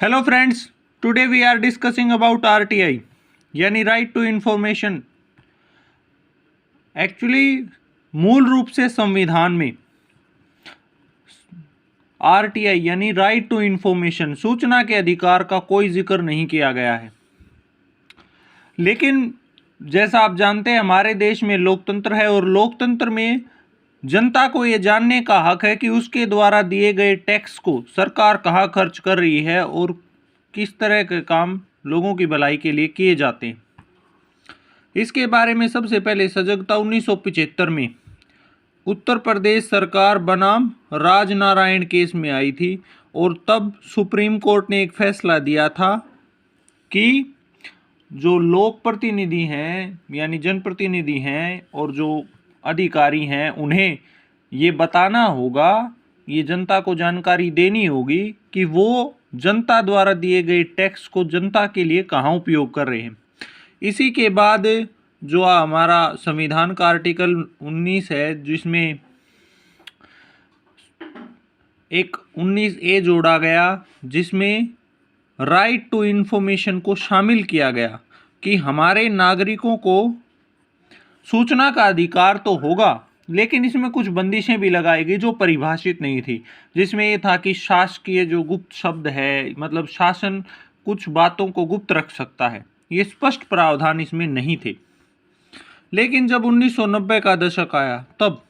Hello friends, today we are discussing about RTI यानी right to information. Actually मूल रूप से संविधान में आरटीआई यानी राइट टू इंफॉर्मेशन, सूचना के अधिकार का कोई जिक्र नहीं किया गया है। लेकिन जैसा आप जानते हैं, हमारे देश में लोकतंत्र है और लोकतंत्र में जनता को ये जानने का हक है कि उसके द्वारा दिए गए टैक्स को सरकार कहाँ खर्च कर रही है और किस तरह के काम लोगों की भलाई के लिए किए जाते हैं। इसके बारे में सबसे पहले सजगता 1975 में उत्तर प्रदेश सरकार बनाम राजनारायण केस में आई थी और तब सुप्रीम कोर्ट ने एक फैसला दिया था कि जो लोक प्रतिनिधि हैं यानी जनप्रतिनिधि हैं और जो अधिकारी हैं, उन्हें ये बताना होगा, ये जनता को जानकारी देनी होगी कि वो जनता द्वारा दिए गए टैक्स को जनता के लिए कहाँ उपयोग कर रहे हैं। इसी के बाद जो हमारा संविधान का आर्टिकल 19 है, जिसमें एक 19A जोड़ा गया, जिसमें राइट टू इन्फॉर्मेशन को शामिल किया गया कि हमारे नागरिकों को सूचना का अधिकार तो होगा, लेकिन इसमें कुछ बंदिशें भी लगाई गई जो परिभाषित नहीं थी। जिसमें ये था कि शासकीय जो गुप्त शब्द है, मतलब शासन कुछ बातों को गुप्त रख सकता है, ये स्पष्ट प्रावधान इसमें नहीं थे। लेकिन जब 1990 का दशक आया, तब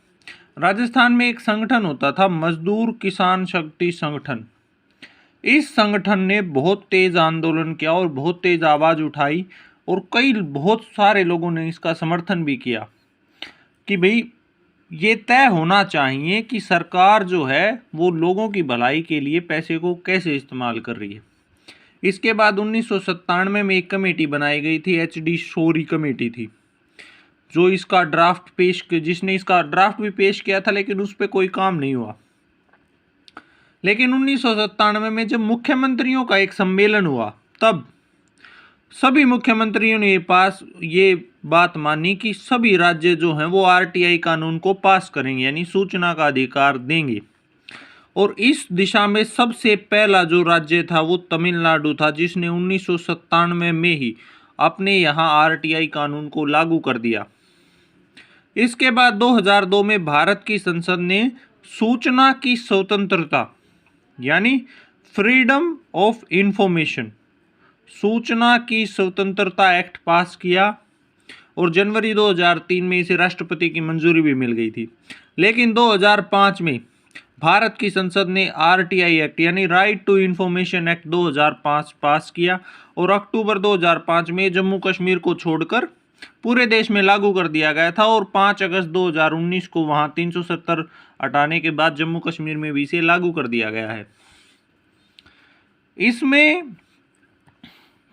राजस्थान में एक संगठन होता था, मजदूर किसान शक्ति संगठन। इस संगठन ने बहुत तेज आंदोलन किया और बहुत तेज आवाज उठाई और बहुत सारे लोगों ने इसका समर्थन भी किया कि भाई ये तय होना चाहिए कि सरकार जो है वो लोगों की भलाई के लिए पैसे को कैसे इस्तेमाल कर रही है। इसके बाद 1997 में एक कमेटी बनाई गई थी, HD शौरी कमेटी थी, जो इसका जिसने इसका ड्राफ्ट भी पेश किया था, लेकिन उस पर कोई काम नहीं हुआ। लेकिन 1997 में जब मुख्यमंत्रियों का एक सम्मेलन हुआ, तब सभी मुख्यमंत्रियों ने ये बात मानी कि सभी राज्य जो हैं वो आरटीआई कानून को पास करेंगे, यानी सूचना का अधिकार देंगे। और इस दिशा में सबसे पहला जो राज्य था वो तमिलनाडु था, जिसने 1997 में ही अपने यहाँ आरटीआई कानून को लागू कर दिया। इसके बाद 2002 में भारत की संसद ने सूचना की स्वतंत्रता यानी फ्रीडम ऑफ इंफॉर्मेशन, सूचना की स्वतंत्रता एक्ट पास किया और जनवरी 2003 में इसे राष्ट्रपति की मंजूरी भी मिल गई थी। लेकिन 2005 में भारत की संसद ने आरटीआई एक्ट यानी राइट टू इंफॉर्मेशन एक्ट 2005 पास किया और अक्टूबर 2005 में जम्मू कश्मीर को छोड़कर पूरे देश में लागू कर दिया गया था और 5 अगस्त 2019 को वहां 370 हटाने के बाद जम्मू कश्मीर में भी इसे लागू कर दिया गया है। इसमें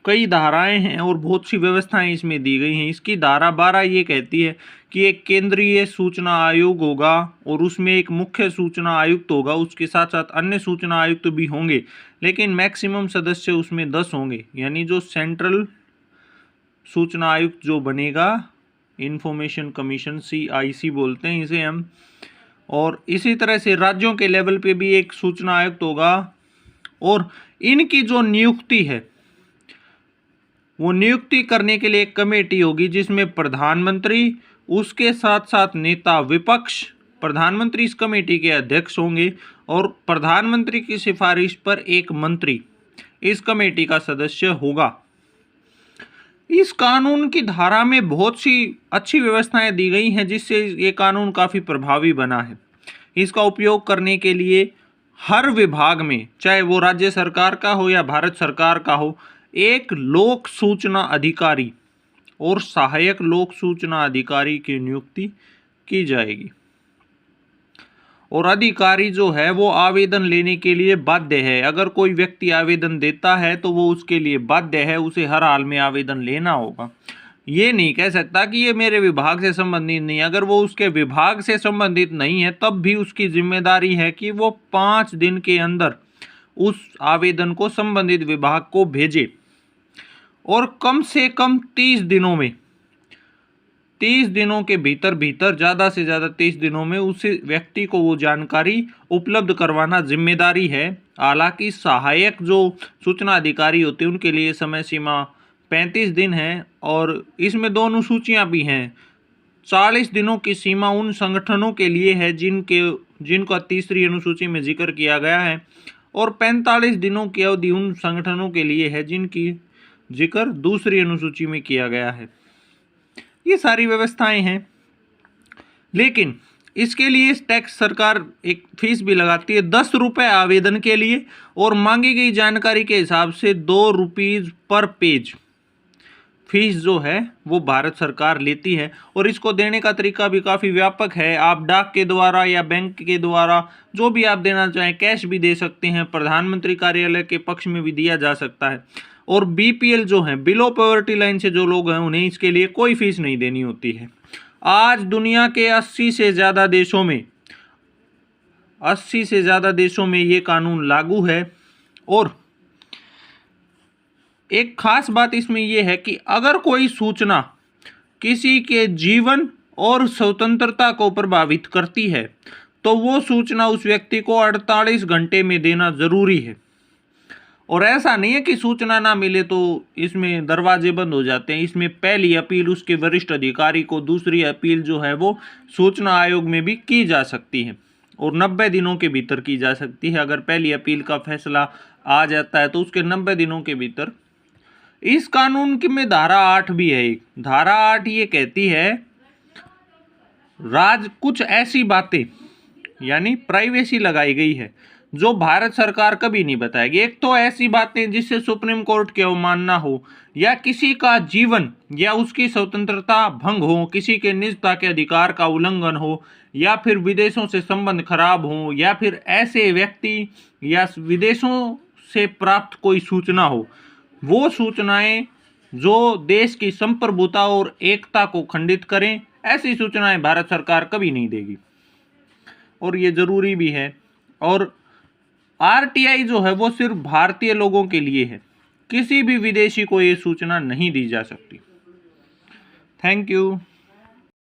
कई धाराएं हैं और बहुत सी व्यवस्थाएं इसमें दी गई हैं। इसकी धारा 12 ये कहती है कि एक केंद्रीय सूचना आयोग होगा और उसमें एक मुख्य सूचना आयुक्त होगा, उसके साथ साथ अन्य सूचना आयुक्त भी होंगे, लेकिन मैक्सिमम सदस्य उसमें 10 होंगे। यानी जो सेंट्रल सूचना आयुक्त जो बनेगा, इंफॉर्मेशन कमीशन, CIC बोलते हैं इसे हम। और इसी तरह से राज्यों के लेवल पे भी एक सूचना आयुक्त होगा और इनकी जो नियुक्ति है वो नियुक्ति करने के लिए एक कमेटी होगी, जिसमें प्रधानमंत्री, उसके साथ साथ नेता विपक्ष, प्रधानमंत्री इस कमेटी के अध्यक्ष होंगे और प्रधानमंत्री की सिफारिश पर एक मंत्री इस कमेटी का सदस्य होगा। इस कानून की धारा में बहुत सी अच्छी व्यवस्थाएं दी गई हैं, जिससे ये कानून काफ़ी प्रभावी बना है। इसका उपयोग करने के लिए हर विभाग में, चाहे वो राज्य सरकार का हो या भारत सरकार का हो, एक लोक सूचना अधिकारी और सहायक लोक सूचना अधिकारी की नियुक्ति की जाएगी। और अधिकारी जो है वो आवेदन लेने के लिए बाध्य है। अगर कोई व्यक्ति आवेदन देता है तो वो उसके लिए बाध्य है, उसे हर हाल में आवेदन लेना होगा। ये नहीं कह सकता कि ये मेरे विभाग से संबंधित नहीं है। अगर वो उसके विभाग से संबंधित नहीं है, तब भी उसकी जिम्मेदारी है कि वो 5 दिन के अंदर उस आवेदन को संबंधित विभाग को भेजे और कम से कम 30 दिनों में 30 दिनों के भीतर भीतर, ज़्यादा से ज़्यादा 30 दिनों में उस व्यक्ति को वो जानकारी उपलब्ध करवाना जिम्मेदारी है। हालांकि सहायक जो सूचना अधिकारी होते हैं उनके लिए समय सीमा 35 दिन है और इसमें दो अनुसूचियां भी हैं। 40 दिनों की सीमा उन संगठनों के लिए है जिनका तीसरी अनुसूची में जिक्र किया गया है और 45 दिनों की अवधि उन संगठनों के लिए है जिनकी जिक्र दूसरी अनुसूची में किया गया है। ये सारी व्यवस्थाएं हैं, लेकिन इसके लिए टैक्स सरकार एक फीस भी लगाती है 10 रुपये आवेदन के लिए और मांगी गई जानकारी के हिसाब से 2 रुपीज़ पर पेज फीस जो है वो भारत सरकार लेती है। और इसको देने का तरीका भी काफ़ी व्यापक है। आप डाक के द्वारा या बैंक के द्वारा जो भी आप देना चाहें, कैश भी दे सकते हैं, प्रधानमंत्री कार्यालय के पक्ष में भी दिया जा सकता है। और बीपीएल जो है, बिलो पॉवर्टी लाइन से जो लोग हैं, उन्हें इसके लिए कोई फीस नहीं देनी होती है। आज दुनिया के 80 से ज़्यादा देशों में ये कानून लागू है। और एक खास बात इसमें यह है कि अगर कोई सूचना किसी के जीवन और स्वतंत्रता को प्रभावित करती है तो वो सूचना उस व्यक्ति को 48 घंटे में देना जरूरी है। और ऐसा नहीं है कि सूचना ना मिले तो इसमें दरवाजे बंद हो जाते हैं। इसमें पहली अपील उसके वरिष्ठ अधिकारी को, दूसरी अपील जो है वो सूचना आयोग में भी की जा सकती है और 90 दिनों के भीतर की जा सकती है। अगर पहली अपील का फैसला आ जाता है तो उसके 90 दिनों के भीतर। इस कानून की में धारा 8 भी है। एक धारा 8 ये कहती है कुछ ऐसी बातें यानी प्राइवेसी लगाई गई है जो भारत सरकार कभी नहीं बताएगी। एक तो ऐसी बातें जिससे सुप्रीम कोर्ट की अवमानना हो या किसी का जीवन या उसकी स्वतंत्रता भंग हो, किसी के निजता के अधिकार का उल्लंघन हो, या फिर विदेशों से संबंध खराब हो, या फिर ऐसे व्यक्ति या विदेशों से प्राप्त कोई सूचना हो। वो सूचनाएं जो देश की संप्रभुता और एकता को खंडित करें, ऐसी सूचनाएं भारत सरकार कभी नहीं देगी और ये जरूरी भी है। और आरटीआई जो है वो सिर्फ भारतीय लोगों के लिए है, किसी भी विदेशी को ये सूचना नहीं दी जा सकती। Thank you.